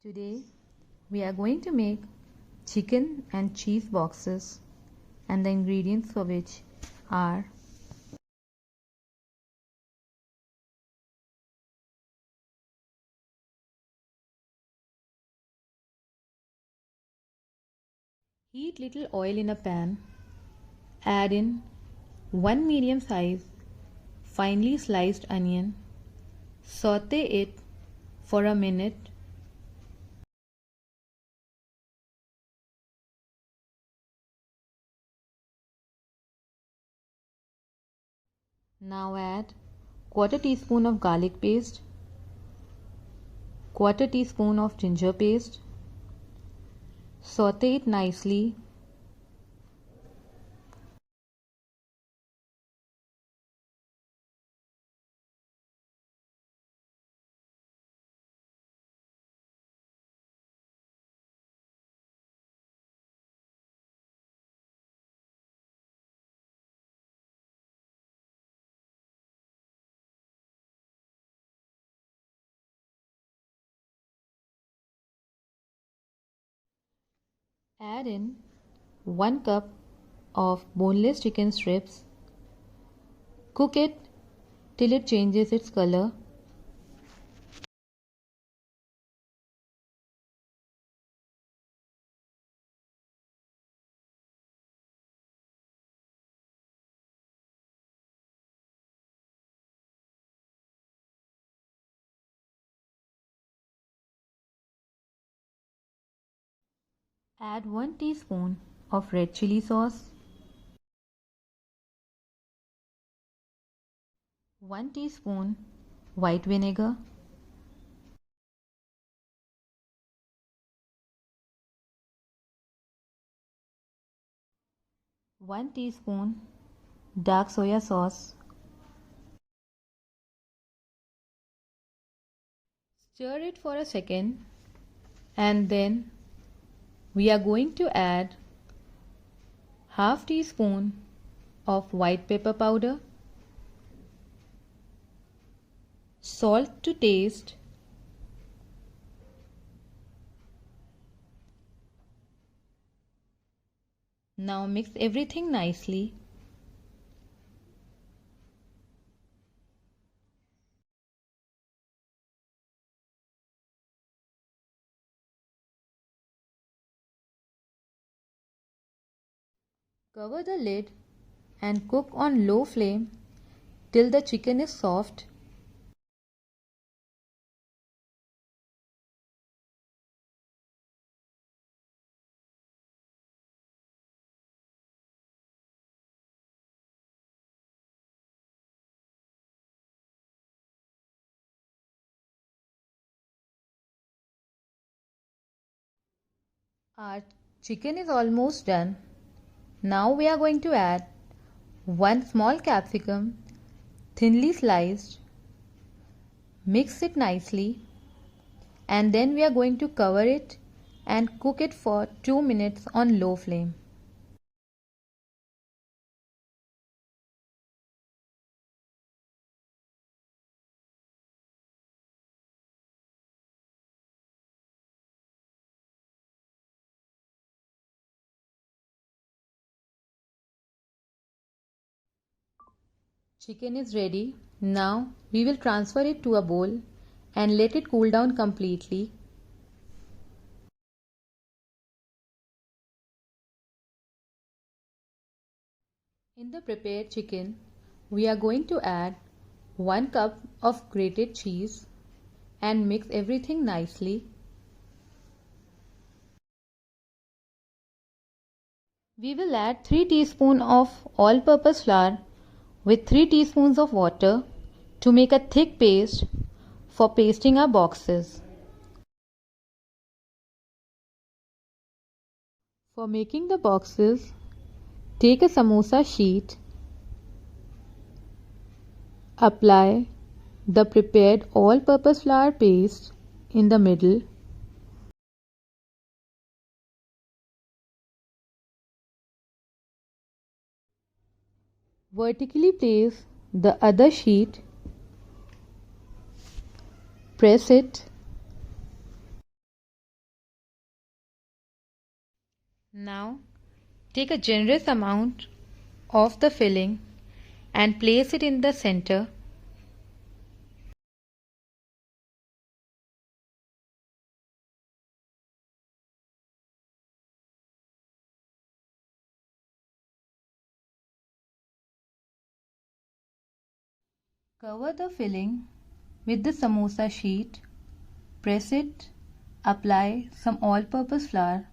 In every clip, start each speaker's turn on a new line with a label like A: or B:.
A: Today we are going to make chicken and cheese boxes, and the ingredients for which are heat little oil in a pan, add in 1 medium size finely sliced onion, saute it for a minute. Now add quarter teaspoon of garlic paste, quarter teaspoon of ginger paste, saute it nicely. Add in 1 cup of boneless chicken strips. Cook it till it changes its color. Add 1 teaspoon of red chili sauce, 1 teaspoon white vinegar, 1 teaspoon dark soya sauce. Stir it for a second, and then we are going to add half teaspoon of white pepper powder, salt to taste, now mix everything nicely. Cover the lid and cook on low flame till the chicken is soft. Our chicken is almost done. Now we are going to add 1 small capsicum, thinly sliced. Mix it nicely, and then we are going to cover it and cook it for 2 minutes on low flame. Chicken is ready. Now we will transfer it to a bowl and let it cool down completely. In the prepared chicken, we are going to add 1 cup of grated cheese and mix everything nicely. We will add 3 teaspoons of all-purpose flour with 3 teaspoons of water to make a thick paste for pasting our boxes. For making the boxes, take a samosa sheet, apply the prepared all-purpose flour paste in the middle. Vertically place the other sheet, press it Now take a generous amount of the filling and place it in the center. Cover the filling with the samosa sheet. Press it. Apply some all-purpose flour.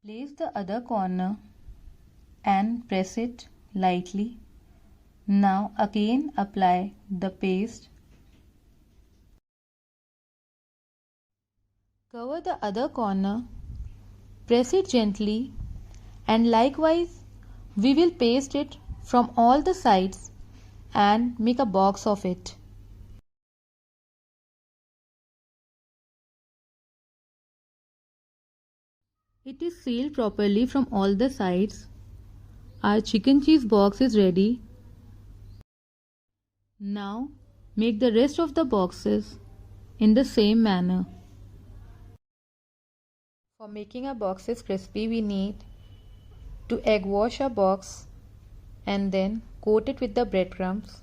A: Place the other corner and press it lightly. Now again apply the paste. Cover the other corner, press it gently, and likewise we will paste it from all the sides and make a box of it. It is sealed properly from all the sides. Our chicken cheese box is ready. Now make the rest of the boxes in the same manner. For making our boxes crispy, we need to egg wash our box and then coat it with the breadcrumbs.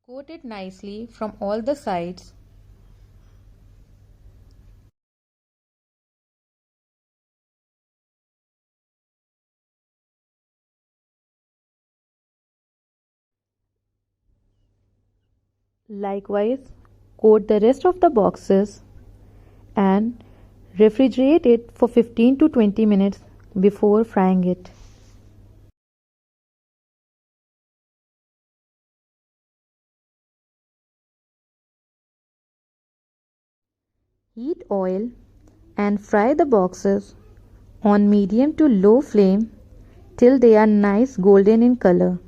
A: Coat it nicely from all the sides. Likewise, coat the rest of the boxes and refrigerate it for 15 to 20 minutes before frying it. Heat oil and fry the boxes on medium to low flame till they are nice golden in color.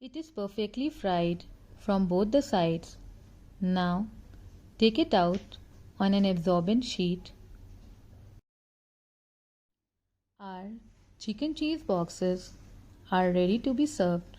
A: It is perfectly fried from both the sides. Now take it out on an absorbent sheet. Our chicken cheese boxes are ready to be served.